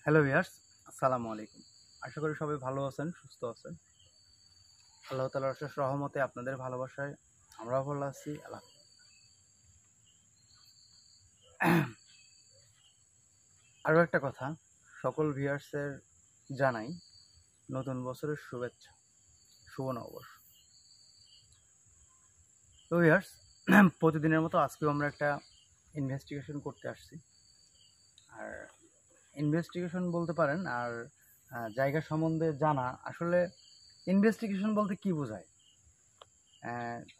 Hello viewers, আসসালামু আলাইকুম। আশা করি সবাই ভালো আছেন, সুস্থ আছেন। আল্লাহ তাআলার অশেষ রহমতে আপনাদের ভালোবাসায় আমরাও ভালো আছি। আরও একটা কথা, সকল ভিউয়ার্সের জানাই নতুন বছরের শুভেচ্ছা, শুভ নববর্ষ। তো ভিউয়ার্স, প্রতিদিনের মতো আজকেও আমরা একটা ইনভেস্টিগেশন করতে আসছি। আর ইনভেস্টিগেশন বলতে পারেন, আর জায়গা সম্বন্ধে জানা। আসলে ইনভেস্টিগেশন বলতে কি বোঝায়?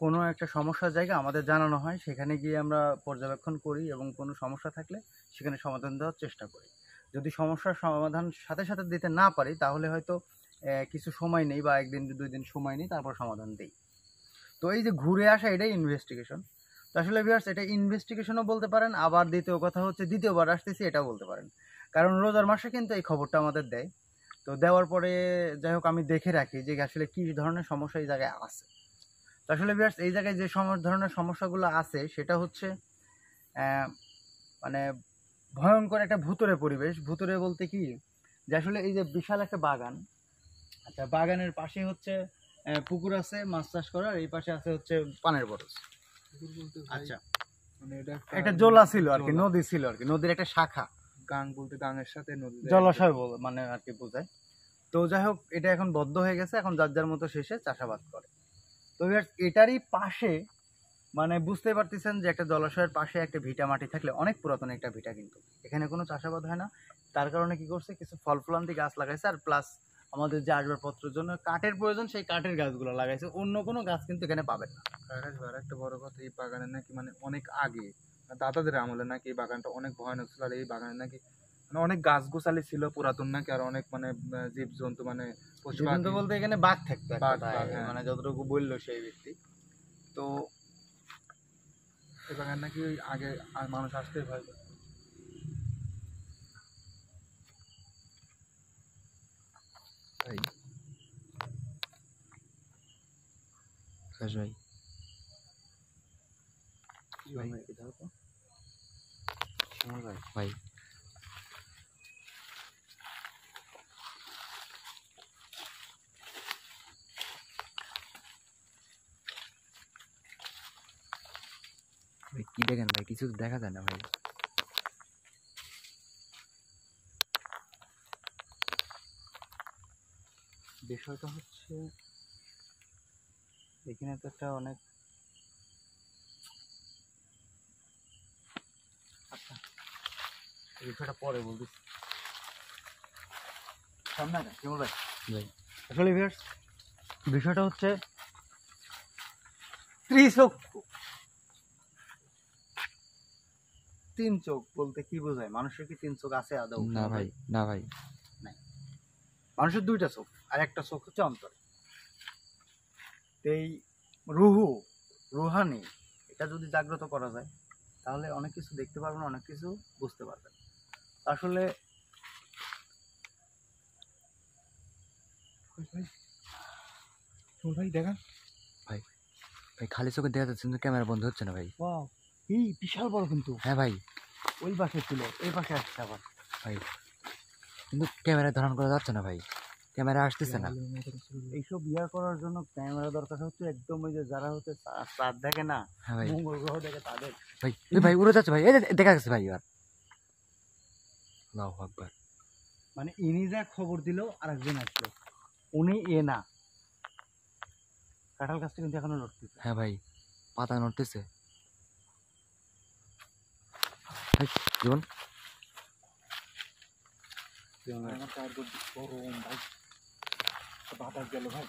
কোনো একটা সমস্যার জায়গা আমাদের জানানো হয়, সেখানে গিয়ে আমরা পর্যবেক্ষণ করি এবং কোনো সমস্যা থাকলে সেখানে সমাধান দেওয়ার চেষ্টা করি। যদি সমস্যার সমাধান সাথে সাথে দিতে না পারি, তাহলে হয়তো কিছু সময় নেই বা একদিন দুই দিন সময় নেই, তারপর সমাধান দিই। তো এই যে ঘুরে আসা, এটাই ইনভেস্টিগেশন। তো আসলে ভিউয়ার্স, এটা ইনভেস্টিগেশনও বলতে পারেন, আবার দ্বিতীয় কথা হচ্ছে দ্বিতীয়বার আসতেছি এটাও বলতে পারেন। কারণ রোজার মাসে কিন্তু এই খবরটা আমাদের দেয়। তো দেওয়ার পরে যাই হোক, আমি দেখে রাখি যে আসলে কী ধরনের সমস্যা এই জায়গায় আছে। তো আসলে ভিউয়ার্স, এই জায়গায় যে ধরনের সমস্যাগুলো আছে সেটা হচ্ছে মানে ভয়ঙ্কর একটা ভুতুড়ে পরিবেশ। ভুতুড়ে বলতে কি, যে আসলে এই যে বিশাল একটা বাগান, আচ্ছা বাগানের পাশে হচ্ছে পুকুর আছে মাছ চাষ করার, এই পাশে আছে হচ্ছে পানের বরজ। আচ্ছা, মানে এটা একটা জোলা ছিল আর কি, নদী ছিল আর কি, নদীর একটা শাখা। গাং বলতে গাঙের সাথে নদী, জলাশয় মানে আর কি বোঝায়। তো যাই হোক, এটা এখন বদ্ধ হয়ে গেছে, এখন যার যার মতো শেষে চাষাবাদ করে। তো এটারই পাশে, মানে বুঝতে পারতেছেন যে একটা জলাশয়ের পাশে একটা ভিটা মাটি থাকলে, অনেক পুরাতন একটা ভিটা, কিন্তু এখানে কোনো চাষাবাদ হয় না। তার কারণে কি করছে, কিছু ফল ফলান্তি গাছ লাগাইছে, আর প্লাস আমাদের যে আসবাবপত্রের জন্য কাঠের প্রয়োজন, সেই কাঠের গাছগুলো লাগাইছে। অন্য কোনো গাছ কিন্তু এখানে পাবেন না। একটা বড় কথা, এই বাগানে নাকি মানে অনেক আগে দাদাদের আমলে নাকি এই বাগানটা অনেক ভয়ানক ছিল। আর এই বাগানে নাকি মানে অনেক গাছ গোছালি ছিল পুরাতন নাকি, আর অনেক মানে জীব জন্তু মানে পশু জীবজন্তু বলতে এখানে বাঘ থাকতো, বাঘ, হ্যাঁ। মানে যতটুকু বললো সেই ব্যক্তি। তো এই বাগান নাকি ওই আগে মানুষ আসতে ভয় পেত। ভাই ভাই ভাই কি দেখেন ভাই? কিছু দেখা যায় না ভাই। বিষয়টা হচ্ছে, এখানে তো একটা অনেক, আচ্ছা এই বিষয়টা পরে বলতেছি, সামনে না কেমন ভাই। আসলে ভিউয়ার্স, বিষয়টা হচ্ছে তিন চোখ বলতে কি বোঝায়? মানুষের কি তিন চোখ আছে আদৌ? না ভাই, না ভাই, নাই। মানুষের দুইটা চোখ, আর একটা চোখ হচ্ছে অন্তরে। এই রুহানি, এটা যদি জাগ্রত করা যায়, তাহলে অনেক কিছু দেখতে পারবেন, অনেক কিছু বুঝতে পারবেন। আসলে ভাই দেখান ভাই। ভাই খালি চোখে দেখা যাচ্ছে কিন্তু ক্যামেরা বন্ধ হচ্ছে না ভাই। ওয়াও, এই বিশাল বড় কিন্তু। হ্যাঁ ভাই, ওই পাশে ছিল, এই পাশে আসছে আবার ভাই কিন্তু ক্যামেরা ধারণ করা যাচ্ছে না ভাই, ক্যামেরা আসতেছে না। এইসব ইয়া করার জন্য ক্যামেরা দরকার হচ্ছে একদম, ওই যে যারা হচ্ছে চাঁদ দেখে না, হ্যাঁ ভাই, মঙ্গল গ্রহ দেখে তাদের। ভাই ভাই উড়ে যাচ্ছে ভাই, এই দেখা যাচ্ছে ভাই। এবার আল্লাহু আকবার। মানে ইনি যা খবর দিল, আরেকজন আসলো, উনি না কাঁঠাল গাছটা কিন্তু এখনো লড়তেছে। হ্যাঁ ভাই, পাতা নড়তেছে জীবন। গরম ভাই, বাতাস গেল ভাই।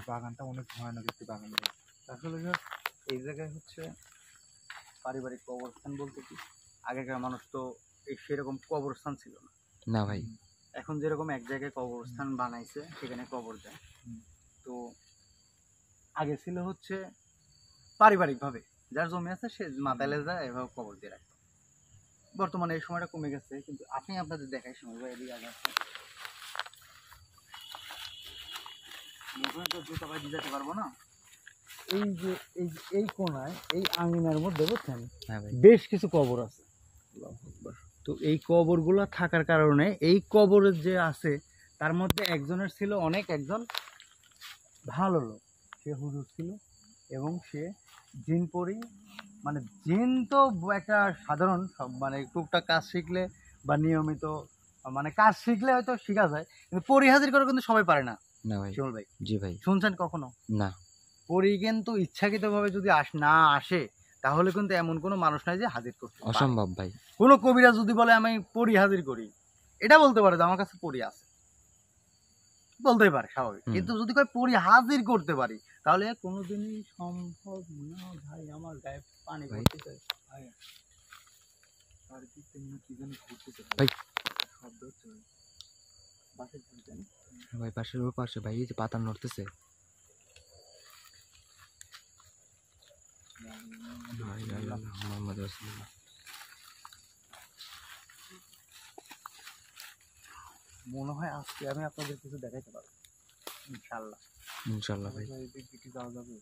বাগানটা অনেক ভয়ানক একটি বাগান। আসলে এই জায়গায় হচ্ছে পারিবারিক কবরস্থান বলতে কি, আগেকার মানুষ তো এই সেরকম কবরস্থান ছিল না। না ভাই, এখন যেরকম এক জায়গায় কবরস্থান বানাইছে, সেখানে কবর দেয়। তো আগে ছিল হচ্ছে পারিবারিকভাবে, যার জমি আছে সে মাতালে যায়, এভাবে কবর দিয়ে রাখতো। বর্তমানে এই সময়টা কমে গেছে, কিন্তু আপনি আপনাদের দেখাই সময় ভাই এদিকে আগে আসেন। ওখানে তো জুতা ভাই দিয়ে যেতে পারবো না। এই যে এই কোনায় এই আঙিনার মধ্যে বুঝছেন হ্যাঁ ভাই বেশ কিছু কবর আছে। তো এই কবরগুলো থাকার কারণে এই কবরের যে আছে তার মধ্যে একজনের ছিল অনেক একজন ভালো লোক, সে হুজুর ছিল এবং সে জিন পরি, মানে জিন তো একটা সাধারণ মানে টুকটাক কাজ শিখলে বা নিয়মিত মানে কাজ শিখলে হয়তো শেখা যায়, কিন্তু পরি হাজির করে কিন্তু সবাই পারে না। না ভাই শিমুল ভাই জি ভাই শুনছেন কখনো? না পরি কিন্তু ইচ্ছাকৃতভাবে যদি না আসে তাহলে কিন্তু এমন কোনো মানুষ নাই যে হাজির করতে পারে। অসম্ভব ভাই। কোনো কবিরা যদি বলে আমি পরি হাজির করি, এটা বলতে পারে যে আমার কাছে পরি আছে, বলতেই পারে স্বাভাবিক, কিন্তু যদি কয় পরি হাজির করতে পারি তাহলে কোনোদিনই সম্ভব না ভাই। আমার গায়ে পানি পড়তেছে ভাই, আর কি তেমনি কি জানি ঘুরতেছে ভাই। শব্দ হচ্ছে বাসের ঝুলছেন ভাই পাশের ওর পাশে ভাই এই যে পাতা নড়তেছে। মোহাম্মদ রাসূলুল্লাহ। মনে হয় আজকে আমি আপনাদের কিছু দেখাইতে পারবো ইনশাআল্লাহ। ইনশাআল্লাহ ভাই। যাওয়া যাবে,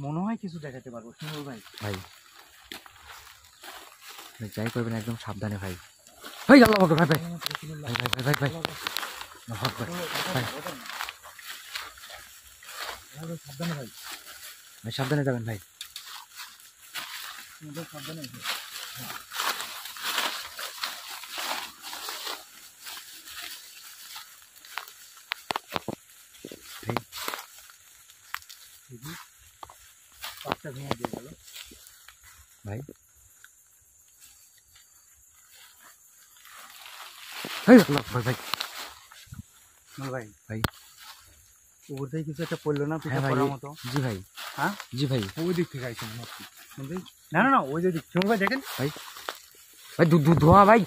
মনে হয় কিছু দেখাতে পারবো শিমুল ভাই। ভাই যাই করবেন একদম সাবধানে ভাই। ভাই আল্লাহ আকবার ভাই ভাই ভাই ভাই ভাই ভাই আল্লাহু আকবার ভাই সাবধানে ভাই, ভাই সাবধানে যাবেন ভাই। সাবধানে পাঁচটা ভেঙে দিয়ে গেল ভাই। ভাই আল্লাহ আকবার ভাই ভাই ভাই উপর থেকে কিছু একটা পড়লো না পিঠে হ্যাঁ ভাই পড়ার মতো? জি ভাই হ্যাঁ জি ভাই ওই দিক থেকে আইছে মনে হচ্ছে। না না না ওই যে দিক শিমুল ভাই দেখেন ভাই ভাই ধোঁয়া ভাই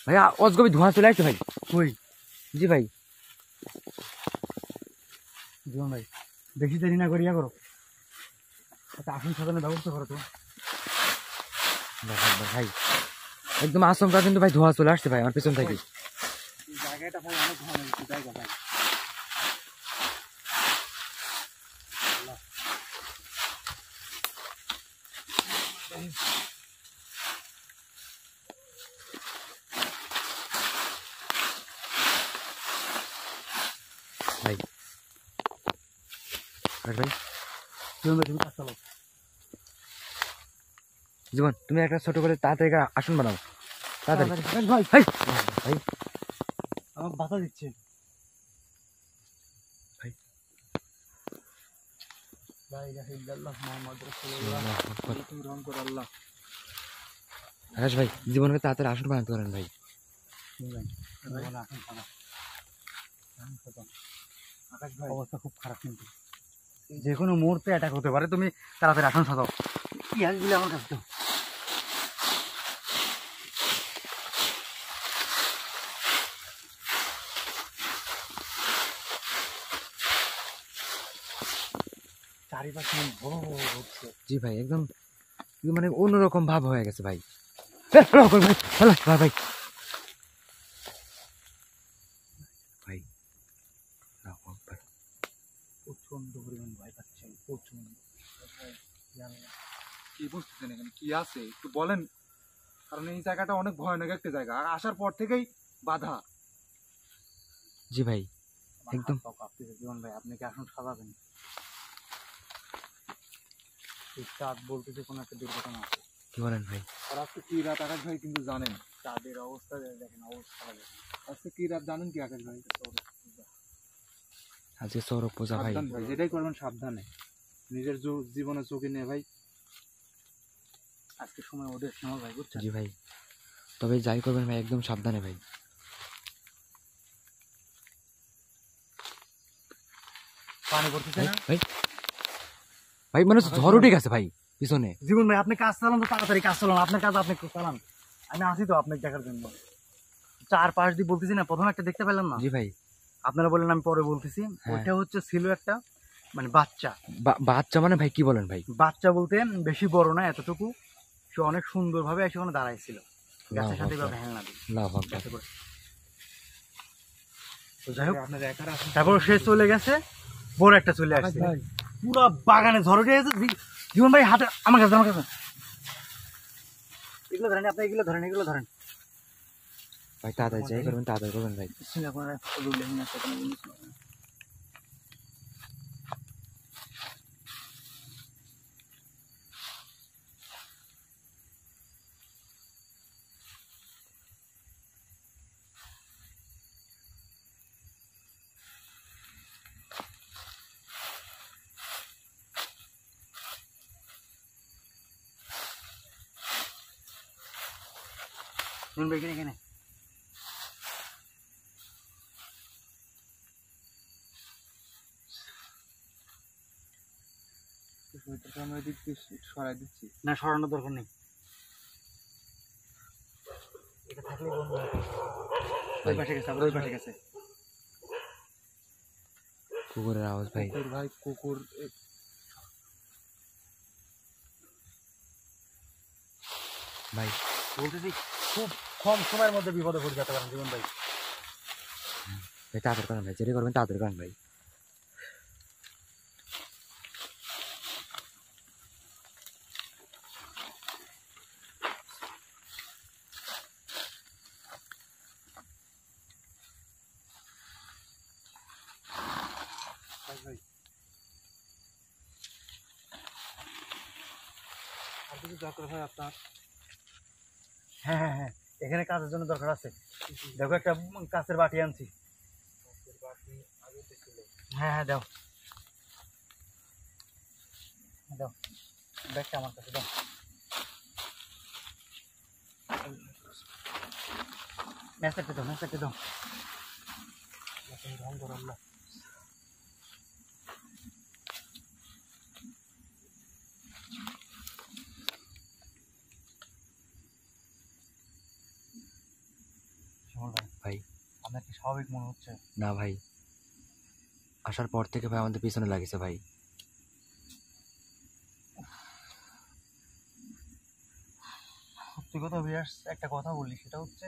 ভাই অজগবি ধোঁয়া চলে আসছে ভাই। ওই জি ভাই জীবন ভাই বেশি দেরি না করিয়া করো, আচ্ছা আসুন সাধারণ ব্যবস্থা করো তো। ভাই একদম আচমকা কিন্তু ভাই ধোঁয়া চলে আসছে ভাই আমার পেছন থেকে। জায়গাটা ভাই অনেক ভালো জায়গা ভাই। ভাই ভাই জীবন ভাই তুমি কাজ চালাও। জীবন তুমি একটা ছোট করে তাড়াতাড়ি আসন বানাও তাড়াতাড়ি ভাই ভাই ভাই আমার বাধা দিচ্ছে ভাই। লা ইলাহা ইল্লাল্লাহ মুহাম্মাদুর রাসূলুল্লাহ। তুমি রহম করো আল্লাহ। আকাশ ভাই জীবনকে তাড়াতাড়ি আসন বানাতে পারেন ভাই। আকাশ ভাই অবস্থা খুব খারাপ, কিন্তু যে কোনো মুহূর্তে অ্যাটাক হতে পারে, তুমি তাড়াতাড়ি আসন সাজাও। ইয়ার দিলে আমার কাছে তো চারিপাশে বড় হচ্ছে। জি ভাই একদম মানে অন্যরকম ভাব হয়ে গেছে ভাই। ভাই ভাই ভাই প্রচন্ড পরিমাণ ভয় পাচ্ছেন, প্রচন্ড। কি বুঝতেছেন এখানে কি আছে একটু বলেন, কারণ এই জায়গাটা অনেক ভয়ানক একটা জায়গা আর আসার পর থেকেই বাধা। জি ভাই একদম জীবন ভাই আপনি কি আসন সাজাবেন? চাঁদ বলতেছে কোনো একটা দুর্ঘটনা আছে। কি বলেন ভাই? আর আজকে কি রাত আকাশ ভাই কিন্তু জানেন চাঁদের অবস্থা দেখেন, অবস্থা আজকে কি রাত জানেন কি আকাশ ভাই? আজকে সৌরভ পূজা ভাই। ভাই যেটাই করবেন সাবধানে, নিজের জীবনে ঝুঁকি নিয়ে ভাই। আজকে সময় ওদের সময় ভাই বুঝছেন? জি ভাই তবে যাই করবেন ভাই একদম সাবধানে ভাই। পানি পড়তেছে না ভাই ভাই মানে ঝড় উঠে গেছে ভাই পিছনে। জীবন ভাই আপনি কাজ চালান তো, তাড়াতাড়ি কাজ চালান, আপনার কাজ আপনি চালান, আমি আসি তো আপনাকে দেখার জন্য। 4-5 দিয়ে বলতেছি না, প্রথম একটা দেখতে পেলাম না? জি ভাই আপনারা বললেন আমি পরে বলতেছি। ওইটা হচ্ছে ছিল একটা মানে বাচ্চা। বাচ্চা মানে ভাই কি বলেন ভাই? বাচ্চা বলতে বেশি বড় না, এতটুকু সে অনেক সুন্দরভাবে এসে ওখানে দাঁড়াইছিল গাছের সাথে এভাবে হেলনা দিয়ে। গাছে করে। তো যাই হোক, তারপর সে চলে গেছে, বড় একটা চলে আসছে, পুরো বাগানে ঝড় উঠে গেছে। জীবন ভাই হাতে আমার কাছে, আমার কাছে এগুলো ধরেন, আপনি এগুলো ধরেন, এগুলো ধরেন ভাই, তাড়াতাড়ি যাই করবেন, তাড়াতাড়ি করবেন ভাই। জীবন ভাই এখানে আমরা এদিক দিয়ে সরাই দিচ্ছি। না, সরানোর দরকার নেই, এটা থাকলে বন্ধ হয়। ওই পাশে গেছে, আবার ওই পাশে গেছে। কুকুরের আওয়াজ ভাই। কুকুর ভাই, কুকুর ভাই বলতেছি খুব কম সময়ের মধ্যে বিপদে পড়ে যেতে পারেন জীবন ভাই। ভাই তাড়াতাড়ি করেন ভাই, যেটা করবেন তাড়াতাড়ি করেন ভাই। আর কিছু দরকার হয় আপনার? হ্যাঁ হ্যাঁ হ্যাঁ, এখানে কাজের জন্য দরকার আছে। দেখো একটা কাঁচের বাটি আনছি। হ্যাঁ হ্যাঁ, দাও দাও, ব্যাগটা আমার কাছে দাও। মেসেজটা দাও, মেসেজটা দাও। ভাই আপনার কি স্বাভাবিক মনে হচ্ছে? না ভাই, আসার পর থেকে ভাই আমাদের পিছনে লাগিয়েছে ভাই। সত্যি কথা ভিউয়ার্স, একটা কথা বলি, সেটা হচ্ছে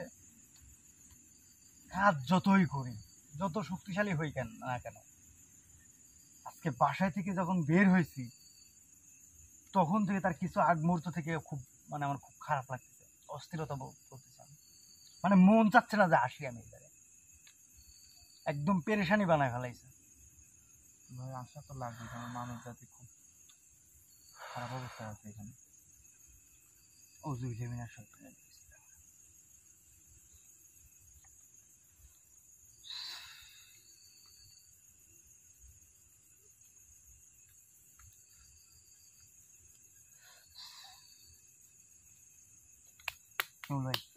কাজ যতই করি, যত শক্তিশালী হই কেন না কেন, আজকে বাসায় থেকে যখন বের হয়েছি তখন থেকে তার কিছু আগ মুহূর্ত থেকে খুব আমার খুব খারাপ লাগতেছে, অস্থিরতা করতেছে। মানে মন চাচ্ছে না যে আসি আমি এই জায়গায়, একদম পেরেশানি বানায় ফেলাইছে। ভাই আশা তো লাগবে, কারণ মানুষ জাতি খুব খারাপ অবস্থা আছে এখানে।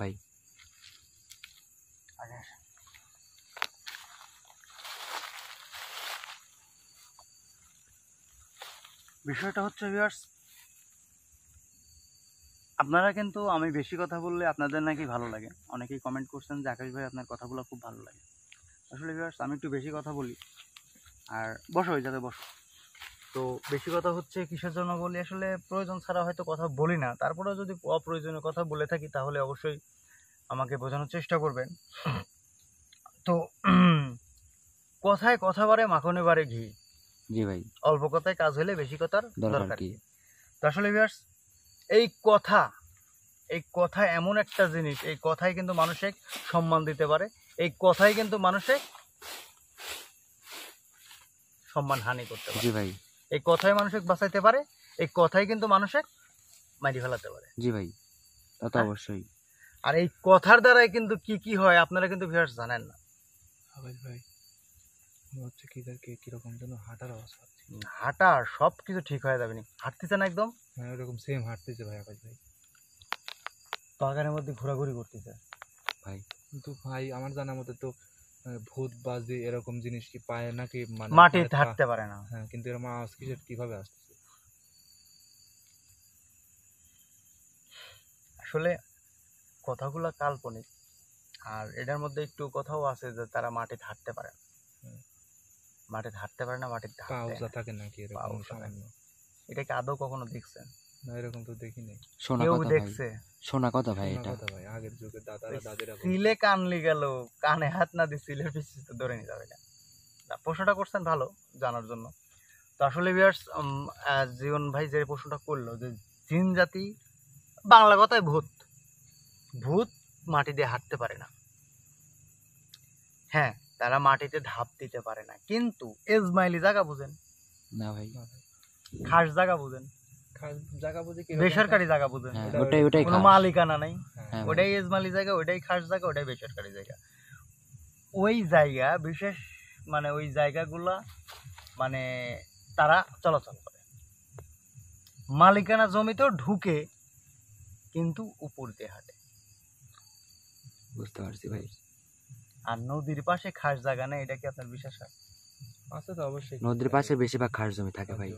ভাই আগে আসেন। বিষয়টা হচ্ছে ভিউয়ার্স, আপনারা কিন্তু আমি বেশি কথা বললে আপনাদের নাকি ভালো লাগে, অনেকেই কমেন্ট করছেন যে আকাশ ভাই আপনার কথাগুলো খুব ভালো লাগে। আসলে ভিউয়ার্স আমি একটু বেশি কথা বলি। আর বসো, ওই জায়গায় বসো। তো বেশি কথা হচ্ছে কিসের জন্য বলি, আসলে প্রয়োজন ছাড়া হয়তো কথা বলি না, তারপরেও যদি অপ্রয়োজনীয় কথা বলে থাকি তাহলে অবশ্যই আমাকে বোঝানোর চেষ্টা করবেন। তো কথায় কথা বাড়ে, মাখনে বাড়ে ঘি। জি ভাই, অল্প কথায় কাজ হলে বেশি কথার দরকার কি? তো আসলে ভিউয়ার্স, এই কথা এমন একটা জিনিস, এই কথাই কিন্তু মানুষের সম্মান দিতে পারে, এই কথাই কিন্তু মানুষের সম্মান হানি করতে পারে। জি ভাই, এই কথাই মানুষকে বাঁচাইতে পারে, এই কথাই কিন্তু মানুষের মারি ফেলাতে পারে। জি ভাই, তা তো অবশ্যই। আর এই কথার দ্বারাই কিন্তু কি কি হয় আপনারা কিন্তু ভিউয়ার্স জানেন না। আকাশ ভাই হচ্ছে কিরকম যেন হাঁটার আওয়াজ পাচ্ছি। হাঁটা সব কিছু ঠিক হয়ে যাবে না, হাঁটতেছে না একদম। হ্যাঁ, ওরকম সেম হাঁটতেছে ভাই আকাশ ভাই, বাগানের মধ্যে ঘোরাঘুরি করতেছে ভাই। কিন্তু ভাই আমার জানার মতে তো ভূত বাজি এরকম জিনিস কি পায় নাকি? মানে মাটিতে হাঁটতে পারে না। হ্যাঁ, কিন্তু এরকম আওয়াজ কিভাবে আসতেছে? আসলে কথাগুলো কাল্পনিক, আর এটার মধ্যে একটু কথাও আছে যে তারা মাটিতে হাঁটতে পারে না। মাটিতে হাঁটতে পারে না, মাটিতে পাউজা থাকে নাকি এরকম সামান্য? এটা কি আদৌ কখনো দেখছেন? না এরকম তো দেখিনি। শোনা কেউ কথা ভাই, দেখছে? শোনা কথা ভাই শোনা এটা। কথা ভাই, আগের যুগে দাদারা দাদিরা বলতো। সিলে কানলি গেল, কানে হাত না দিয়ে সিলের পিছিয়ে তো ধরে নিতে হবে না। না, প্রশ্নটা করছেন ভালো জানার জন্য। তো আসলে ভিউয়ার্স, জীবন ভাই যে প্রশ্নটা করলো যে জিন জাতি, বাংলা কথায় ভূত, ভূত মাটি দিয়ে হাঁটতে পারে না। হ্যাঁ, তারা মাটিতে ধাপ দিতে পারে না, কিন্তু এজমাইলি জায়গা বুঝেন, না ভাই, খাস জায়গা বুঝেন, জায়গা বুঝে কি বেসরকারি জায়গা বুঝেন, হ্যাঁ ওটা- ওটাই ওটাই কোনো খাস। মালিকানা নাই, হ্যাঁ ভাই। ওটাই এজমালি জায়গা, ওটাই খাস জায়গা, ওটাই বেসরকারি জায়গা। ওই জায়গা বিশেষ, মানে ওই জায়গাগুলা মানে তারা চলাচল করে, মালিকানা জমিতেও ঢুকে, কিন্তু উপর দিয়ে হাঁটে। বুঝতে পারছি ভাই। আর নদীর পাশে খাস জায়গা নেই, এটা কি আপনার বিশ্বাস হয়? আছে তো অবশ্যই। নদীর পাশে বেশিরভাগ খাস জমি থাকে ভাই।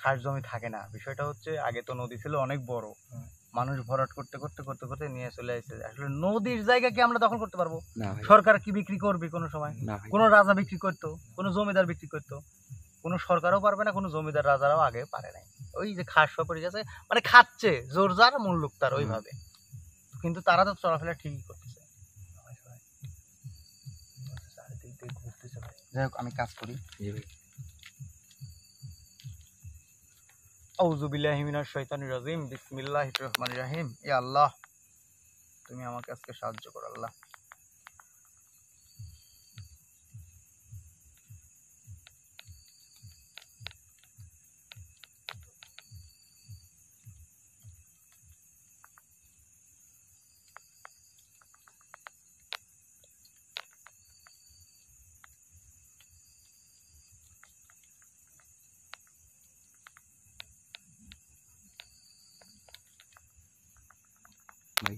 খাস জমি থাকে না, বিষয়টা হচ্ছে আগে তো নদী ছিল অনেক বড়, হ্যাঁ। মানুষ ভরাট করতে করতে করতে করতে নিয়ে চলে আসছে। আসলে নদীর জায়গা কি আমরা দখল করতে পারবো? না ভাই, সরকার কি বিক্রি করবে কোনো সময়? না ভাই, কোনো রাজা বিক্রি করতো, কোনো জমিদার বিক্রি করতো? কোনো সরকারও পারবে না, কোনো জমিদার রাজারাও আগে পারে নাই। ওই যে খাস পড়ে গেছে, মানে খাচ্ছে জোর যার মুল্লুক তার, ওইভাবে। কিন্তু তারা তো চলাফেরা ঠিকই করতেছে। যাই হোক, আমি কাজ করি। জি ভাই। আউযু বিল্লাহি মিনাশ শাইতানির রাজিম, বিসমিল্লাহির রহমানির রহিম। এ আল্লাহ, তুমি আমাকে আজকে সাহায্য করো আল্লাহ। ভাই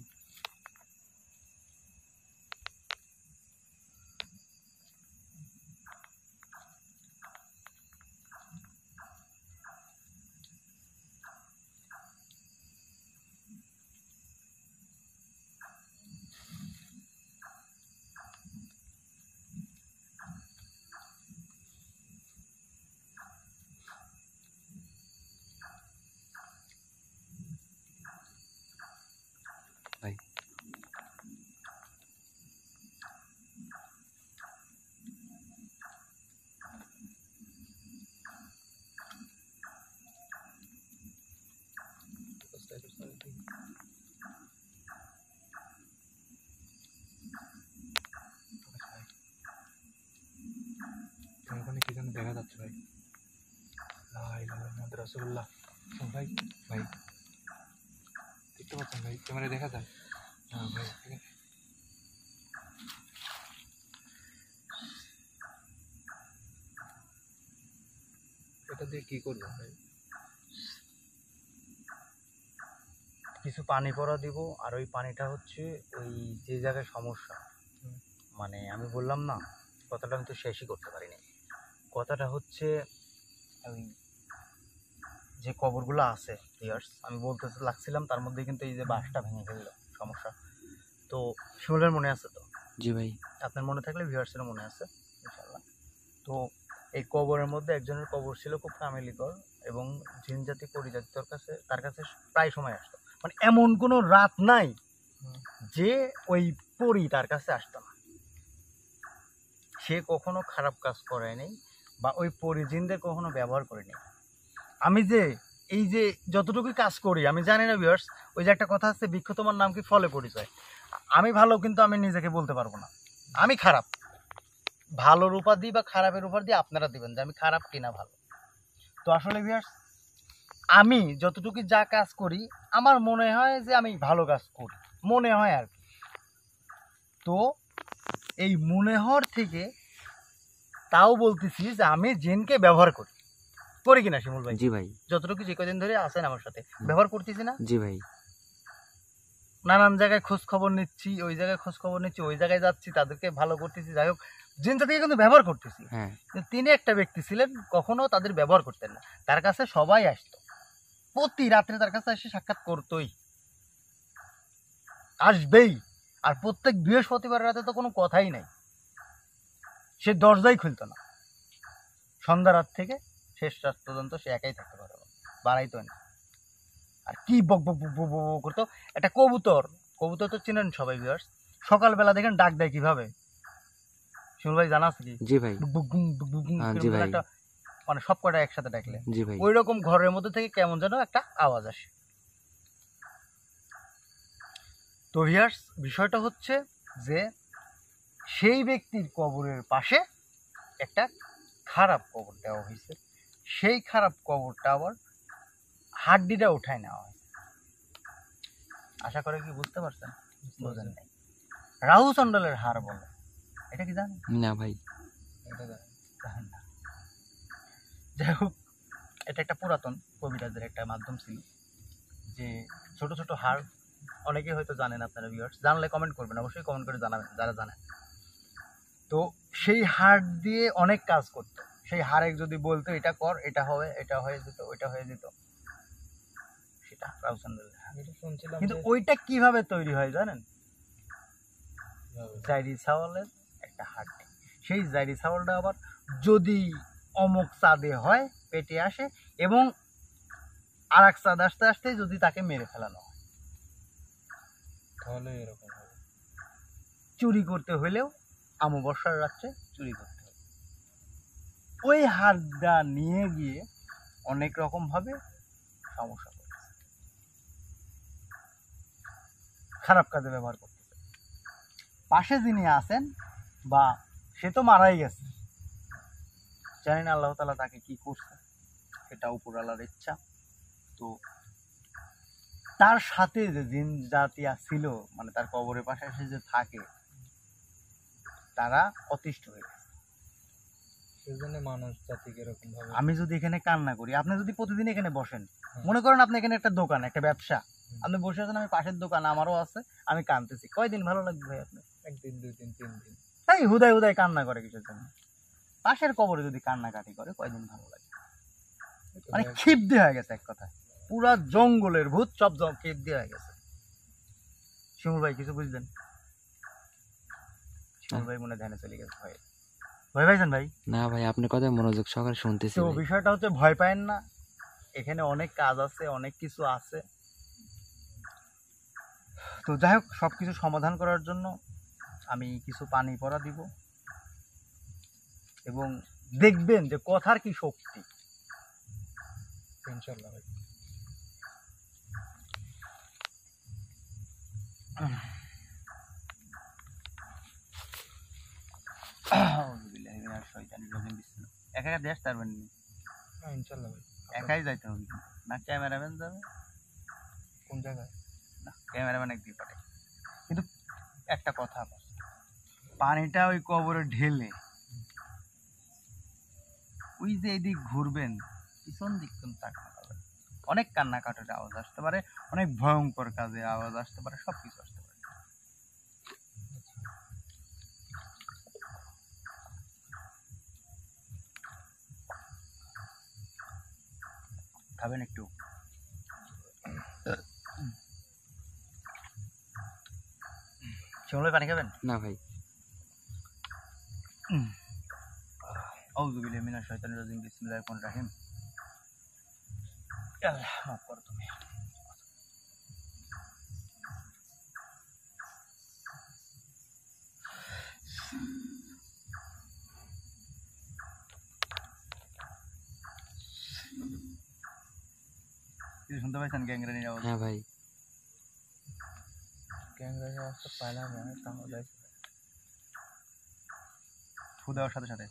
ভাই ওখানে কি যেন দেখা যাচ্ছে ভাই। লা ইলাহা ইল্লাল্লাহ রাসূলুল্লাহ। ভাই ভাই দেখতে পাচ্ছেন ভাই, ক্যামেরায় দেখা যায়? হ্যাঁ ভাই, এটা দিয়ে কি করবো ভাই? কিছু পানি পড়া দিব, আর ওই পানিটা হচ্ছে ওই যে জায়গায় সমস্যা, মানে আমি বললাম না কথাটা, আমি তো শেষই করতে পারিনি। কথাটা হচ্ছে ওই যে কবরগুলো আছে ভিউয়ার্স, আমি বলতে লাগছিলাম, তার মধ্যে কিন্তু এই যে বাঁশটা ভেঙে ফেললো সমস্যা। তো শিমুলের মনে আছে তো? জি ভাই। আপনার মনে থাকলে ভিউয়ার্সেরও মনে আছে ইনশাআল্লাহ। তো এই কবরের মধ্যে একজনের কবর ছিল খুব ফ্যামিলিকর, এবং জিন জাতি পরিজাতি তার কাছে প্রায় সময় আসতো। মানে এমন কোনো রাত নাই যে ওই পরি তার কাছে আসতো না। সে কখনো খারাপ কাজ করেনি, বা ওই পরি জিনদের কখনো ব্যবহার করেনি। আমি যে এই যে যতটুকু কাজ করি, আমি জানি না ভিউয়ার্স, ওই যে একটা কথা আছে, বৃক্ষ তোমার নাম কি ফলে পরিচয়। আমি ভালো, কিন্তু আমি নিজেকে বলতে পারবো না আমি খারাপ। ভালোর উপাধি বা খারাপের উপাধি আপনারা দিবেন যে আমি খারাপ কিনা ভালো। তো আসলে ভিউয়ার্স, আমি যতটুকু যা কাজ করি আমার মনে হয় যে আমি ভালো কাজ করি, মনে হয় আর কি। তো এই মনে হওয়ার থেকে তাও বলতেছি যে আমি জিনকে ব্যবহার করি, করি কিনা শিমুল ভাই? জি ভাই। যতটুকু যে কদিন ধরে আছেন আমার সাথে, ব্যবহার করতেছি না? জি ভাই। নানান জায়গায় খোঁজ খবর নিচ্ছি, ওই জায়গায় খোঁজ খবর নিচ্ছি, ওই জায়গায় যাচ্ছি, তাদেরকে ভালো করতেছি। যাই হোক, জিন জাতিকে কিন্তু ব্যবহার করতেছি। হ্যাঁ কিন্তু তিনি একটা ব্যক্তি ছিলেন, কখনো তাদের ব্যবহার করতেন না। তার কাছে সবাই আসতো, প্রতি রাত্রে তার কাছে এসে সাক্ষাৎ করতোই, আসবেই। আর প্রত্যেক বৃহস্পতিবার রাতে তো কোনো কথাই নাই, সে দরজাই খুলতো না। সন্ধ্যা রাত থেকে শেষ রাত পর্যন্ত সে একাই থাকতে পারতো, বাড়াইতো না। আর কি বক বক বক বক বক করতো। একটা কবুতর, কবুতর তো চিনেন সবাই ভিউয়ার্স, সকালবেলা দেখেন ডাক দেয় কিভাবে, শিমুল ভাই জানা আছে কি? জি ভাই। বুক বুক বুক বুক বুক বুক হ্যাঁ, এরকম জি যেন ভাই। একটা, মানে সব কটা একসাথে ডাকলে জি ভাই। ওই রকম ঘরের মধ্যে থেকে কেমন যেন একটা আওয়াজ আসে। তো ভিউয়ার্স বিষয়টা হচ্ছে যে সেই ব্যক্তির কবরের পাশে একটা খারাপ কবর দেওয়া হয়েছে, সেই খারাপ কবরটা আবার হাড্ডিটা উঠায় নেওয়া হয়েছে। আশা করে কি বুঝতে পারছেন? বুঝেন নাই। রাহু চন্ডালের হার বলে, এটা কি জানেন? না ভাই। এটা জানেন? জানেন না। যাই হোক, এটা একটা পুরাতন কবিরাজের একটা মাধ্যম ছিল, যে ছোট ছোট হাড়, অনেকে হয়তো জানেন আপনারা ভিউয়ার্স, জানলে কমেন্ট করবেন, অবশ্যই কমেন্ট করে জানাবেন যারা জানেন। তো সেই হাড় দিয়ে অনেক কাজ করতো, সেই হাড়ে যদি বলতো এটা কর, এটা হবে, এটা হয়ে যেত, ওইটা হয়ে যেত, সেটা রাউসান্ডালের হাড়। এটা শুনছিলাম কিন্তু যে ওইটা কিভাবে তৈরি হয় জানেন? কিভাবে? জাইরি ছাওয়ালের একটা হাড্ডি, সেই জাইরি ছাওয়ালটা আবার যদি অমুক চাঁদে হয় পেটে আসে, এবং আর এক চাঁদ আসতে আসতে যদি তাকে মেরে ফেলানো হয়, তাহলে এরকম হবে। চুরি করতে হলেও অমাবস্যার রাত্রে চুরি করতে হবে। ওই হাড়টা নিয়ে গিয়ে অনেক রকম ভাবে সমস্যা করতেছে, খারাপ কাজে ব্যবহার করতেছে। পাশে যিনি আছেন, বা সে তো মারাই গেছে, জানি না আল্লাহ তাআলা তাকে কি করছে, সেটা উপরওয়ালার ইচ্ছা। তো তার সাথে যে জিন জাতিয়া ছিল, মানে তার কবরের পাশে এসে যে থাকে, তারা অতিষ্ঠ হয়ে গেছে। সেজন্য মানুষ জাতিকে এরকম ভাবে। আমি যদি এখানে কান্না করি, আপনি যদি প্রতিদিন এখানে বসেন, মনে করেন আপনি এখানে একটা দোকান, একটা ব্যবসা, আপনি বসে আছেন, আমি পাশের দোকান আমারও আছে, আমি কাঁদতেছি, কয়দিন ভালো লাগবে ভাই আপনার? একদিন, 2 দিন, 3 দিন। তাই হুদায় হুদায় কান্না করে কিসের জন্য? পাশের কবরে যদি কান্নাকাটি করে কয়দিন ভালো লাগে? মানে ক্ষিপ্ত হয়ে গেছে এক কথা, পুরা জঙ্গলের ভূত সব ক্ষিপ্ত হয়ে গেছে। শিমুল ভাই কিছু বুঝলেন? শিমুল ভাই মনে ধ্যানে চলে গেছে, ভয় ভয় পাইছেন ভাই? না ভাই, আপনার কথা মনোযোগ সহকারে শুনতেছি তো ভাই। বিষয়টা হচ্ছে ভয় পায়েন না, এখানে অনেক কাজ আছে, অনেক কিছু আছে। তো যাই হোক, সবকিছু সমাধান করার জন্য আমি কিছু পানি পড়া দিব, এবং দেখবেন যে কথার কি শক্তি। ইনশাআল্লাহ ভাই। একা একা দেশ পারবেন না, না, ইনশাআল্লাহ ভাই। একাই যাইতে হবে, না ক্যামেরাম্যান যাবে, কোন জায়গায়? না ক্যামেরাম্যান একদিকে পাঠে। কিন্তু একটা কথা আছে, পানিটা ওই কবরে ঢেলে ওই যে এদিক ঘুরবেন, পিছন দিক কিন্তু তাকানো যাবে, অনেক কান্নাকাটির আওয়াজ আসতে পারে, অনেক ভয়ঙ্কর কাজে আওয়াজ আসতে পারে, সব কিছু আসতে পারে। খাবেন একটু? শিমুল ভাই পানি খাবেন? না ভাই। আউযু বিল্লাহি মিনাশ শাইতানির রাজিম, বিসমিল্লাহির রহমানির রহিম। আল্লাহ মাফ করো তুমি। কিছু শুনতে পাইছেন গ্যাংরেনির আওয়াজ? হ্যাঁ ভাই। ক্যামেরার আওয়াজটা পাইলাম না, তাহলে ফু দেওয়ার সাথে সাথে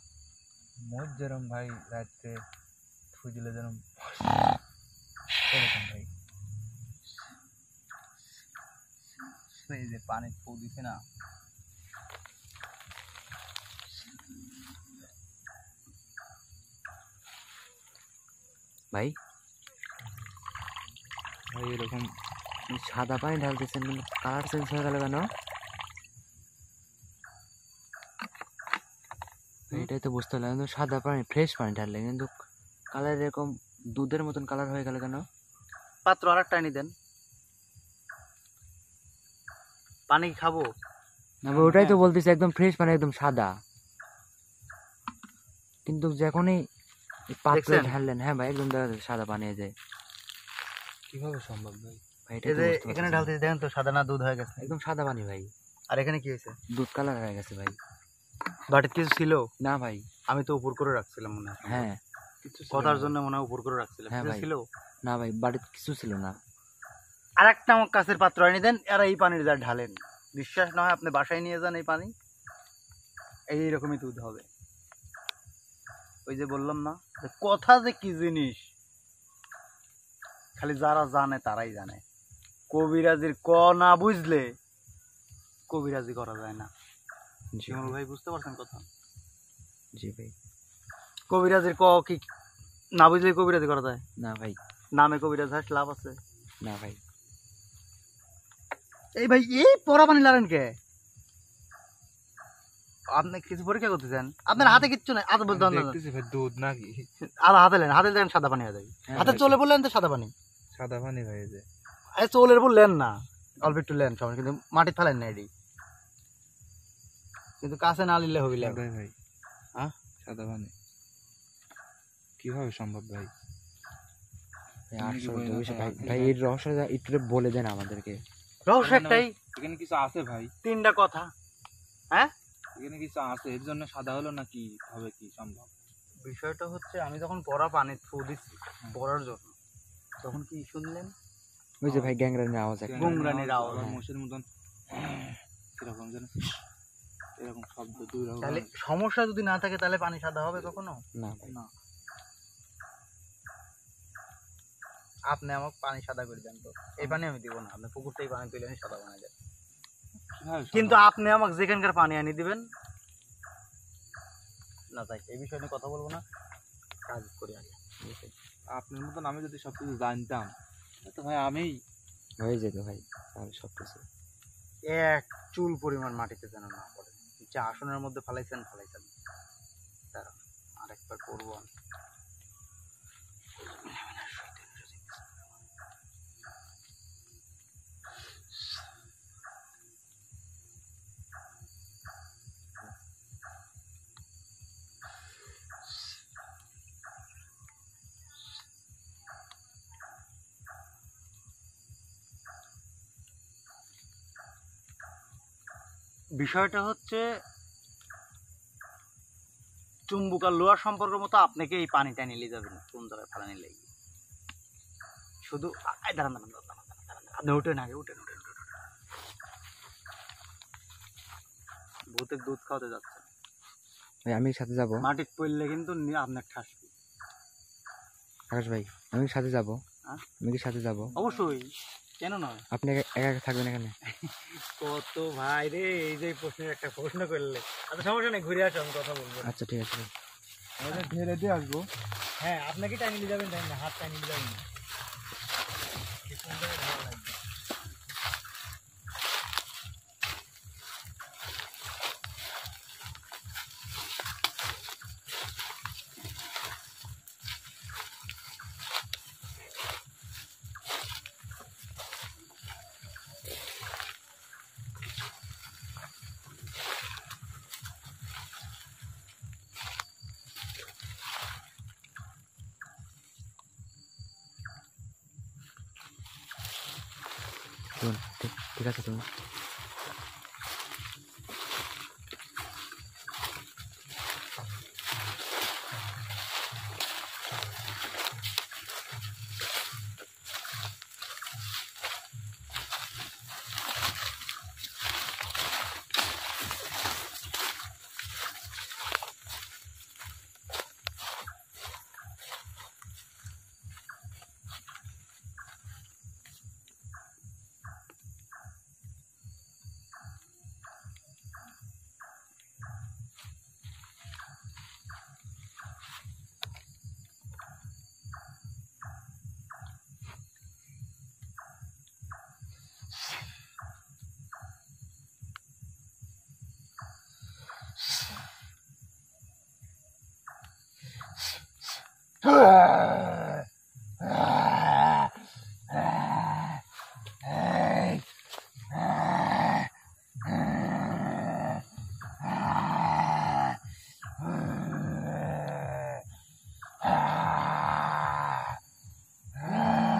মোট যেরম ভাই রাত্রে থুই দিলে যেরম এরকম ভাই। এই যে পানি ফু দিছে না, ভাই ভাই এরকম সাদা পানি ঢালতেছেন, কিন্তু কালার চেঞ্জ হয়ে গেল কেন? এটাই তো বুঝতে পারলাম, কিন্তু সাদা পানি, ফ্রেশ পানি ঢাললে কিন্তু কালার এরকম দুধের মতন কালার হয়ে গেল কেন? পাত্র আর একটা এনে দেন, পানি খাবো না ভাই, ওটাই তো বলতেছি, একদম ফ্রেশ পানি, একদম সাদা, কিন্তু যখনই পাত্রে দেখছেন? ঢাললেন, হ্যাঁ ভাই একদম দেখা যাচ্ছে সাদা পানি যায়। কিভাবে সম্ভব ভাই? ভাই এটা এই তো যে বুঝতে এখানে পারতেছি না। ঢালতে দেখেন তো সাদা না দুধ হয়ে গেছে, একদম সাদা পানি ভাই, আর এখানে কি হয়েছে? দুধ কালার হয়ে গেছে ভাই। বাটিতে কিছু ছিল? না ভাই। আমি তো উপর করে রাখছিলাম মনে হয়। হ্যাঁ। কিছু ছিল কথার না। জন্য মনে হয় উপর করে রাখছিলাম। হ্যাঁ কিছু ভাই। ছিল? না ভাই, বাড়িতে কিছু ছিল না। আর একটা আমার কাছের পাত্র এনে দেন, আর এই পানির যা ঢালেন, বিশ্বাস না হয় আপনি বাসায় নিয়ে যান, এই পানি এইরকমই দুধ হবে। ওই যে বললাম না যে কথা যে কি জিনিস, খালি যারা জানে তারাই জানে। কবিরাজির ক না বুঝলে কবিরাজি করা যায় না। জি শিমুল ভাই বুঝতে পারছেন কথা? জি ভাই। কবিরাজির ক কি না বুঝলে কবিরাজি করা যায়? না ভাই। নামে কবিরাজ হাস লাভ আছে? না ভাই। এই ভাই এই পড়া পানি লারেন কে? আপনি কিছু পরীক্ষা করতে চান? আপনার হাতে কিচ্ছু নাই, হাতে বলতে দেখতেছি ভাই দুধ নাকি? হাতে লেন, হাতে দেন সাদা পানি হয়ে যাবে। হ্যাঁ হাতে ভাই। চলে বললেন তো সাদা পানি, সাদা পানি ভাই এই যে। আরে চলের বললেন না, অল্প একটু লেন সময়, কিন্তু মাটি ফেলেন না এডি, কিন্তু কাছে না নিলে হবিলে। সাদাই ভাই। হ্যাঁ? সাদা পানি কিভাবে সম্ভব ভাই? ভাই, আশ্চর্য বিষয় ভাই। ভাই এর রহস্যটা একটু বলে দেন আমাদেরকে। রহস্য একটাই, এখানে কিছু আছে ভাই, তিনটা কথা। হ্যাঁ, এখানে কিছু আছে, এর জন্য সাদা হলো না কি হবে কি সম্ভব? বিষয়টা হচ্ছে আমি যখন পড়া পানি থু দিচ্ছি পড়ার জন্য, তখন কি শুনলেন? ওই যে ভাই গ্যাংরানের আওয়াজ একটা। গুংরানির আওয়াজ, আবার হ্যাঁ। মোষের মতন কিরকম যেন এরকম শব্দ দুই রকম। তাহলে সমস্যা যদি না থাকে তাহলে পানি সাদা হবে কখনো? না ভাই। না। আপনি আমাকে পানি সাদা করে দেন তো, এই পানি আমি দিব না, আপনি পুকুর থেকে পানি তুলে আমি সাদা বানাই দেন। কিভাবে কিন্তু সম্ভব? আপনি আমাকে যেখানকার পানি আনি দিবেন না, তাই এই বিষয় নিয়ে কথা বলবো না, কাজ করি আগে। আপনার মতন আমি যদি সবকিছু জানতাম তো ভাই আমি হয়ে যেত ভাই তাহলে সব কিছু। এক চুল পরিমাণ মাটিতে যেন না পড়ে, যা আসনের মধ্যে ফালাইছেন ফালাইছেন, দাঁড়ান আরেকবার করবো আমি। বিষয়টা হচ্ছে চুম্বক আর লোহার সম্পর্কের মতো, আপনাকে এই পানিটা নিয়ে যাবেন কোন জায়গায় ফালানি লেগে, শুধু দাঁড়ান দাঁড়ান দাঁড়ান দাঁড়ান দাঁড়ান, আপনি উঠেন আগে, উঠেন উঠেন উঠেন। ভূতের দুধ খাওয়াতে যাচ্ছেন, ভাই আমি সাথে যাব। মাটির পড়লে কিন্তু আপনার ঠাসবে। আকাশ ভাই আমি কি সাথে যাব? হ্যাঁ? আমি কি সাথে যাব? অবশ্যই, কেন নয়? আপনি একা একা থাকবেন এখানে? কত ভাই রে, এই যে প্রশ্নের একটা প্রশ্ন করলে। আচ্ছা সমস্যা নেই, ঘুরে আসো, আমি কথা বলবো। আচ্ছা ঠিক আছে ভাই। আমাদের ঢেলে দিয়ে আসবো। হ্যাঁ, আপনাকে টাইম নিয়ে যাবেন, টাইম না, হাত টাইম নিয়ে যাবেন না। শুনুন, ঠিক ঠিক আছে তুমি।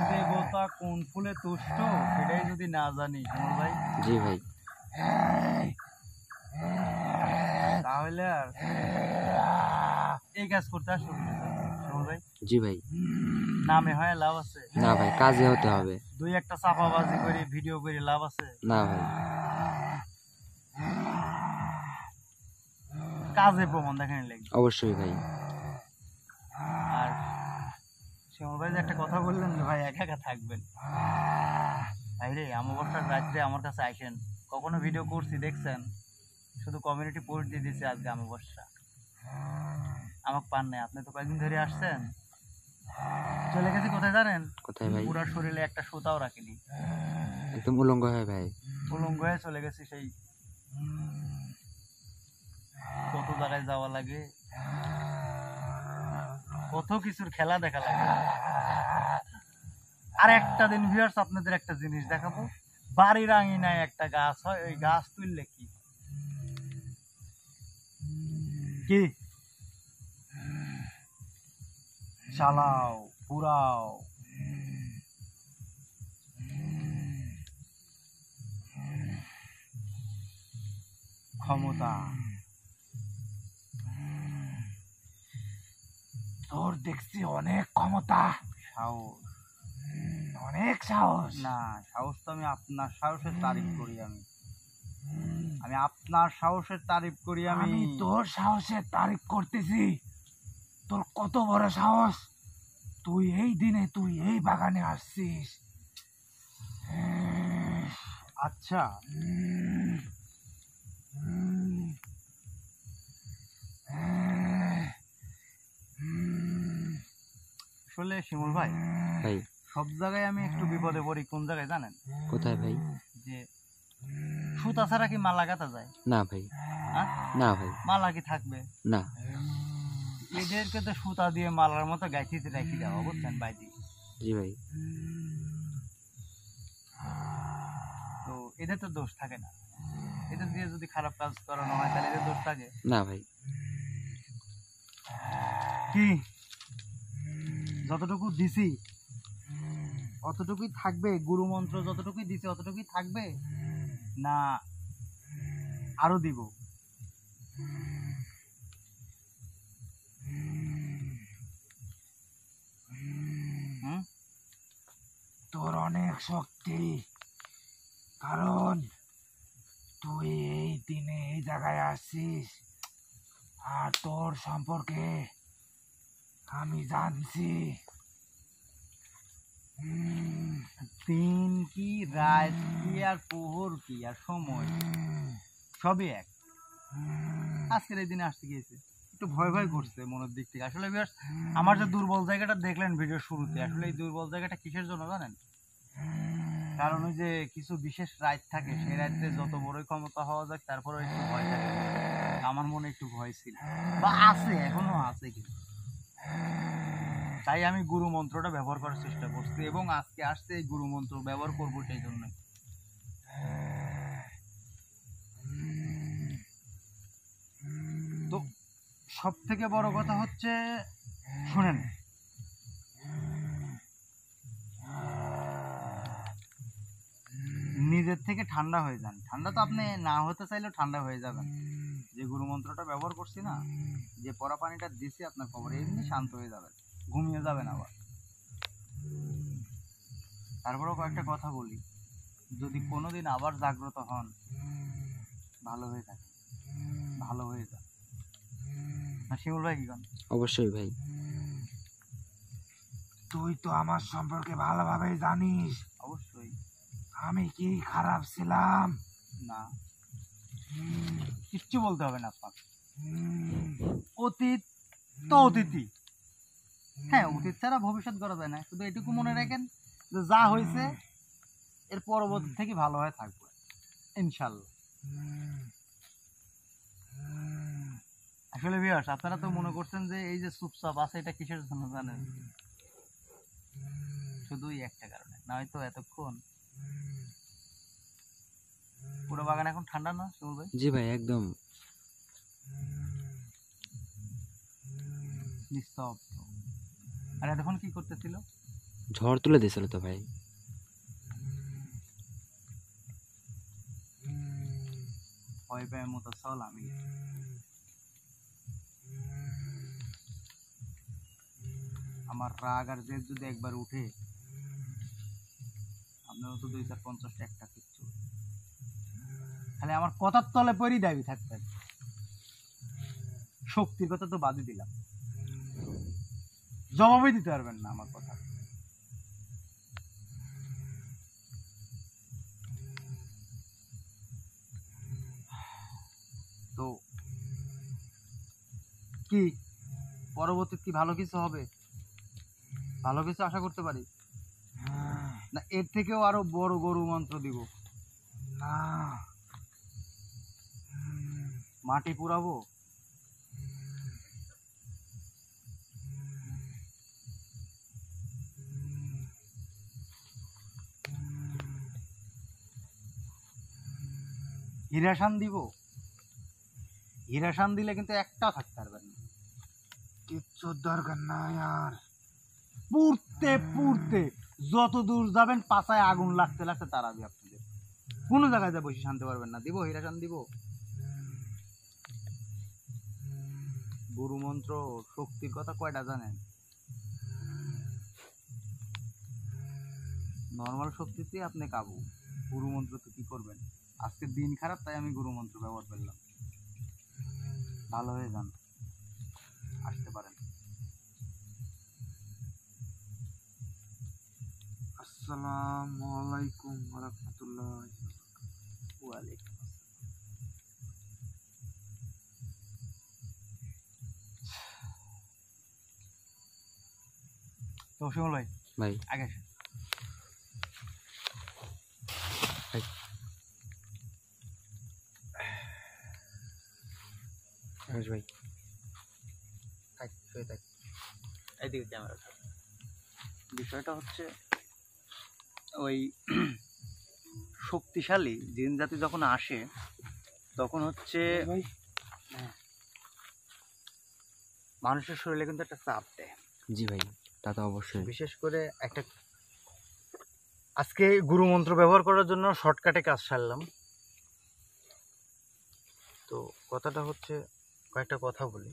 দেবতা কোন বলে তুষ্ট সেটাই যদি না জানি শিমুল ভাই, জি ভাই। তাহলে আর এই কাজ করতে আসো শিমুল ভাই। জি ভাই। নামে হয় লাভ আছে? না ভাই, কাজে হতে হবে। দুই একটা চাপাবাজি করে ভিডিও করে লাভ আছে? না ভাই। কাজে প্রমাণ দেখেন লাগবে। অবশ্যই ভাই। আর শিমুল ভাই যে একটা কথা বললেন যে ভাই একা একা থাকবেন, ভাই রে অমাবস্যার রাত্রে আমার কাছে আসেন, কখনো ভিডিও করছি দেখছেন? শুধু কমিউনিটি পোস্ট দিয়ে দিয়েছে আজকে অমাবস্যা, আমাকে পান নাই। আপনি তো কয়েকদিন ধরে আসছেন, চলে গেছি কোথায় জানেন? কোথায় ভাই? পুরা শরীরে একটা সুতাও রাখিনি, একদম উলঙ্গ হয় ভাই। উলঙ্গ হয়ে চলে গেছি। সেই কত জায়গায় যাওয়া লাগে, কত কিছুর খেলা দেখা লাগে। আর একটা দিন ভিউয়ার্স আপনাদের একটা জিনিস দেখাবো, বাড়ির আঙিনায় একটা গাছ হয়, ওই গাছ তুললে কি কি চালাও পুরাও, ক্ষমতা তোর দেখছি অনেক ক্ষমতা, সাহস। অনেক সাহস। না, সাহস তো আমি আপনার সাহসের তারিফ করি। আমি আপনার সাহসের তারিফ করি। আমি তোর সাহসের তারিফ করতেছি। তোর কত বড় সাহস, তুই এই দিনে তুই এই বাগানে আসছিস। আচ্ছা, আসলে শিমুল ভাই ভাই সব জায়গায় আমি একটু বিপদে পড়ি। কোন জায়গায় জানেন? কোথায় ভাই? যে সুতা ছাড়া কি মালা গাঁথা যায়? না ভাই। হ্যাঁ? না ভাই। মালা কি থাকবে? না। এদেরকে তো সুতা দিয়ে মালার মতো গাইতে রেখে দেওয়া, বুঝছেন বাইদি? জি ভাই। তো এদের তো দোষ থাকে না। এদের দিয়ে যদি খারাপ কাজ করানো হয় তাহলে এদের দোষ থাকে না ভাই। কি যতটুকু দিছি অতটুকুই থাকবে? গুরু মন্ত্র যতটুকুই দিছি অতটুকুই থাকবে, না আরো দিব? তোর অনেক শক্তি, কারণ তুই এই দিনে এই জায়গায় আসছিস, আর তোর সম্পর্কে আমি জানছি। দিন কি, রাত কি, আর প্রহর কি, আর সময় সবই এক। আজকের এই দিনে আসতে গিয়েছে, একটু ভয় ভয় করছে মনের দিক থেকে। আসলে viewers, আমার যে দুর্বল জায়গাটা দেখলেন ভিডিও শুরুতে, আসলে এই দুর্বল জায়গাটা কিসের জন্য জানেন? কারণ ওই যে কিছু বিশেষ রাত থাকে, সেই রাতে যত বড়ই ক্ষমতা হওয়া যায় তারপরেও একটু ভয় থাকে। আমার মনে একটু ভয় ছিল, বা আছে, এখনো আছে কিন্তু। তাই আমি গুরু মন্ত্রটা ব্যবহার করার চেষ্টা করছি, এবং আজকে আসছে এই গুরু মন্ত্র ব্যবহার করবো সেই জন্য। তো সব থেকে বড় কথা হচ্ছে, শুনেন, নিজের থেকে ঠান্ডা হয়ে যান। ঠান্ডা তো আপনি না হতে চাইলেও ঠান্ডা হয়ে যাবেন। যে গুরু মন্ত্রটা ব্যবহার করছি না, যে পরা পানিটা দিছি আপনার খবরে, এমনি শান্ত হয়ে যাবেন, ঘুমিয়ে যাবেন। আবার তারপরেও কয়েকটা কথা বলি, যদি কোনোদিন আবার জাগ্রত হন, ভালো হয়ে থাকে, ভালো হয়ে যান। না শিমুল ভাই কি কন? অবশ্যই ভাই। তুই তো আমার সম্পর্কে ভালোভাবেই জানিস। অবশ্যই। আমি কি খারাপ ছিলাম? না, কিচ্ছু বলতে হবে না আপনার। অতীত তো অতীতই। হ্যাঁ, অতীত ছাড়া ভবিষ্যৎ করা যায় না। শুধু এটুকু মনে রাখেন যে যা হয়েছে এর পরবর্তী থেকে ভালো হয়ে থাকবে ইনশাল্লাহ। আসলে ভিউয়ার্স, আপনারা তো মনে করছেন যে এই যে চুপচাপ আছে এটা কিসের জন্য জানেন? শুধুই একটা কারণে, না হয়তো এতক্ষণ পুরো বাগান এখন ঠান্ডা না শিমুল ভাই? জি ভাই, একদম নিস্তব্ধ। আর এতক্ষণ কি করতেছিল? ঝড় তুলে দিয়েছিল তো ভাই। ভয় পাওয়ার মতো চাল আমি। আমার রাগ আর জেদ যদি একবার উঠে, আপনারও তো 2-4-50 একটা কিচ্ছু, খালি আমার কথার তলে পরই দাবি থাকতেন। শক্তির কথা তো বাদই দিলাম, জবাবই দিতে পারবেন না আমার কথা। তো কি পরবর্তীতে কি ভালো কিছু হবে, ভালো কিছু আশা করতে পারি না? এর থেকেও আরো বড় গরু মন্ত্র দিব না? মাটি পুরাবো? হিরাসান দিব? হিরাসান দিলে কিন্তু একটাও থাকতে পারবেন না। কিচ্ছু দরকার নাই আর। পুড়তে পুড়তে যত দূর যাবেন পাছায় আগুন লাগতে লাগতে তাড়াবে আপনাদের। কোনো জায়গায় যা বসে শান্তি পারবেন না। দিব হিরাসান দিব। গুরু মন্ত্র শক্তির কথা কয়টা জানেন? নর্মাল শক্তিতে আপনি কাবু, গুরু মন্ত্র তো কি করবেন? আজকে দিন খারাপ তাই আমি গুরু মন্ত্র ব্যবহার করলাম। ভালো হয়ে যান, আসতে পারেন। আসসালামু আলাইকুম ওয়া রাহমাতুল্লাহ। ওয়ালাইকুম তো শিমুল ভাই, ভাই আগে ভাই এইদিকে ক্যামেরা। বিষয়টা হচ্ছে ওই শক্তিশালী জিন জাতি যখন আসে তখন হচ্ছে মানুষের শরীরে কিন্তু একটা চাপ দেয়। জি ভাই, তা তো অবশ্যই। বিশেষ করে একটা আজকে গুরু মন্ত্র ব্যবহার করার জন্য শর্টকাটে কাজ সারলাম। তো কথাটা হচ্ছে, কয়েকটা কথা বলি।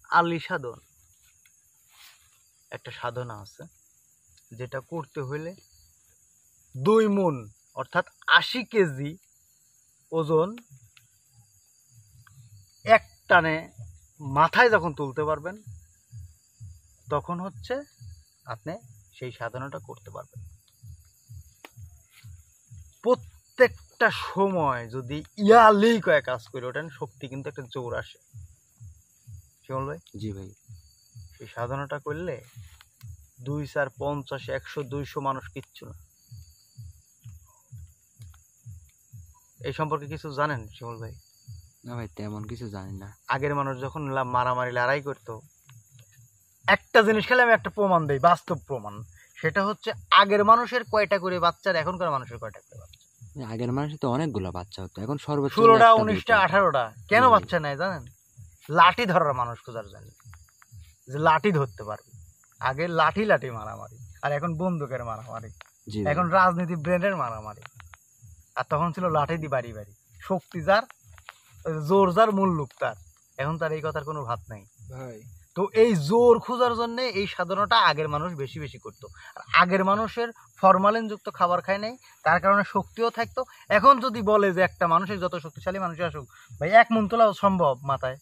আলি সাধন একটা সাধনা আছে, যেটা করতে হইলে 2 মণ অর্থাৎ 80 কেজি ওজন এক টানে মাথায় যখন তুলতে পারবেন তখন হচ্ছে আপনি সেই সাধনাটা করতে পারবেন। প্রত্যেকটা সময় যদি ইয়ালি কয়েক কাজ করে ওঠেন, শক্তি কিন্তু একটা জোর আসে। শিমুল ভাই, জি ভাই, সেই সাধনাটা করলে 2-4-50-100-200 মানুষ কিচ্ছু না। এই সম্পর্কে কিছু জানেন শিমুল ভাই? না ভাই, তেমন কিছু জানি না। আগের মানুষ যখন মারামারি লড়াই করতো, একটা জিনিস খেলে আমি একটা প্রমাণ দেই, বাস্তব প্রমাণ। সেটা হচ্ছে আগের মানুষের কয়টা করে বাচ্চা আর এখনকার মানুষের কয়টা করে বাচ্চা। আগের মানুষের তো অনেকগুলো বাচ্চা হতো, এখন সর্বোচ্চ 16টা, একটা 19টা, দুইটা। 18টা। কেন বাচ্চা নেয় জানেন? লাঠি ধরার মানুষ খোঁজার জন্য, যে লাঠি ধরতে পারবে। আগে লাঠি লাঠি মারামারি, আর এখন বন্দুকের মারামারি। জি ভাই, এখন রাজনীতি ব্রেনের মারামারি। আর তখন ছিল লাঠি দি বাড়ি বাড়ি। শক্তি যার, জোর যার, মুল্লুক তার। এখন তার এই কথার কোনো ভাত নাই ভাই। তো এই জোর খোঁজার জন্য এই সাধনাটা আগের মানুষ বেশি বেশি করতো। আর আগের মানুষের ফরমালিন যুক্ত খাবার খায় নাই, তার কারণে শক্তিও থাকতো। এখন যদি বলে যে একটা মানুষের যত শক্তিশালী মানুষ আসুক, ভাই 1 মণ তোলা সম্ভব মাথায়?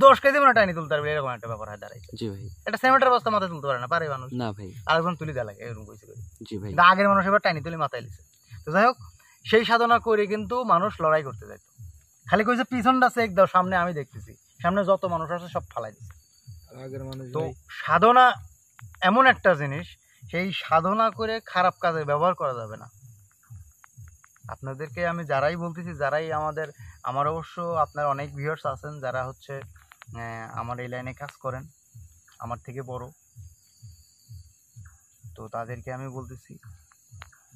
10 কেজি মানে টাইনি তুলতে পারবে, এরকম একটা ব্যাপার হয় দাঁড়াইছে। জি ভাই, একটা সিমেন্টের বস্তা মাথায় তুলতে পারে না, পারে মানুষ? না ভাই, আরেকজন তুলি দেওয়া লাগে, এরকম কইছে। জি ভাই, কিন্তু আগের মানুষ এবার টাইনি তুলি মাথায় লিছে। তো যাই হোক, সেই সাধনা করে কিন্তু মানুষ লড়াই করতে যাইতো। খালি কইছে পিছনটা চেক দাও, সামনে আমি দেখতেছি। সামনে যত মানুষ আছে সব ফালাই দিছে। আগের মানুষ তো সাধনা এমন একটা জিনিস, সেই সাধনা করে খারাপ কাজে ব্যবহার করা যাবে না। আপনাদেরকে আমি যারাই বলতেছি, যারাই আমার অবশ্য আপনার অনেক ভিউয়ার্স আছেন যারা হচ্ছে আমার এই লাইনে কাজ করেন, আমার থেকে বড়। তো তাদেরকে আমি বলতেছি,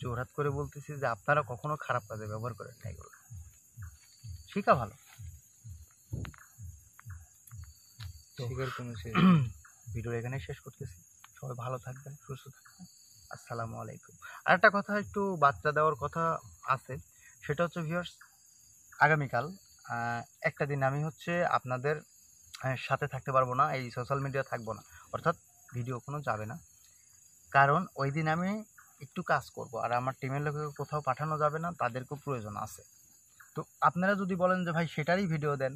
জোরহাত করে বলতেছি যে আপনারা কখনো খারাপ কাজে ব্যবহার করেন না। এগুলো শিখা ভালো। ভিডিও এখানে শেষ করতেছি। সবাই ভালো থাকবেন, সুস্থ থাকবেন। আসসালামু আলাইকুম। আর একটা কথা, একটু বাচ্চা দেওয়ার কথা আছে। সেটা হচ্ছে ভিউয়ার্স, আগামীকাল একটা দিন আমি হচ্ছে আপনাদের সাথে থাকতে পারবো না, এই সোশ্যাল মিডিয়া থাকবো না, অর্থাৎ ভিডিও কোনো যাবে না। কারণ ওই দিন আমি একটু কাজ করব, আর আমার টিমের লোককে কোথাও পাঠানো যাবে না, তাদেরকেও প্রয়োজন আছে। তো আপনারা যদি বলেন যে ভাই সেটারই ভিডিও দেন,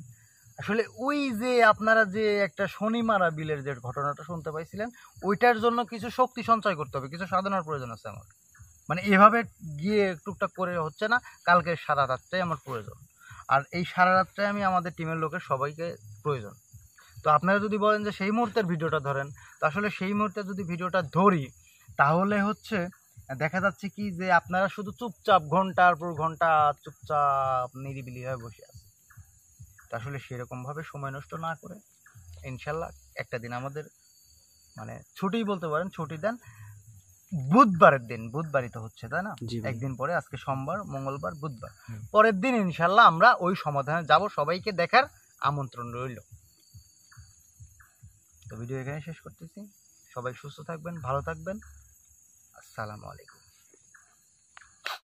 আসলে ওই যে আপনারা যে একটা শনিমারা বিলের যে ঘটনাটা শুনতে পাইছিলেন, ওইটার জন্য কিছু শক্তি সঞ্চয় করতে হবে, কিছু সাধনার প্রয়োজন আছে আমার। মানে এভাবে গিয়ে টুকটাক করে হচ্ছে না, কালকে সারা রাতটাই আমার প্রয়োজন, আর এই সারা রাতটাই আমি আমাদের টিমের লোকের সবাইকে প্রয়োজন। তো আপনারা যদি বলেন যে সেই মুহূর্তের ভিডিওটা ধরেন, তো আসলে সেই মুহূর্তে যদি ভিডিওটা ধরি, তাহলে হচ্ছে দেখা যাচ্ছে কি যে আপনারা শুধু চুপচাপ ঘন্টার পর ঘন্টা চুপচাপ নিরিবিলি হয়ে বসে আছেন। তো আসলে সেরকমভাবে সময় নষ্ট না করে ইনশাল্লাহ একটা দিন আমাদের মানে ছুটিই বলতে পারেন, ছুটি দেন বুধবারের দিন, বুধবারই তো হচ্ছে তাই না, জি ভাই। একদিন পরে, আজকে সোমবার, মঙ্গলবার, বুধবার, পরের দিন ইনশাল্লাহ আমরা ওই সমাধানে যাব, সবাইকে দেখার আমন্ত্রণ রইল। তো ভিডিও এখানে শেষ করতেছি, সবাই সুস্থ থাকবেন, ভালো থাকবেন, আসসালামু আলাইকুম।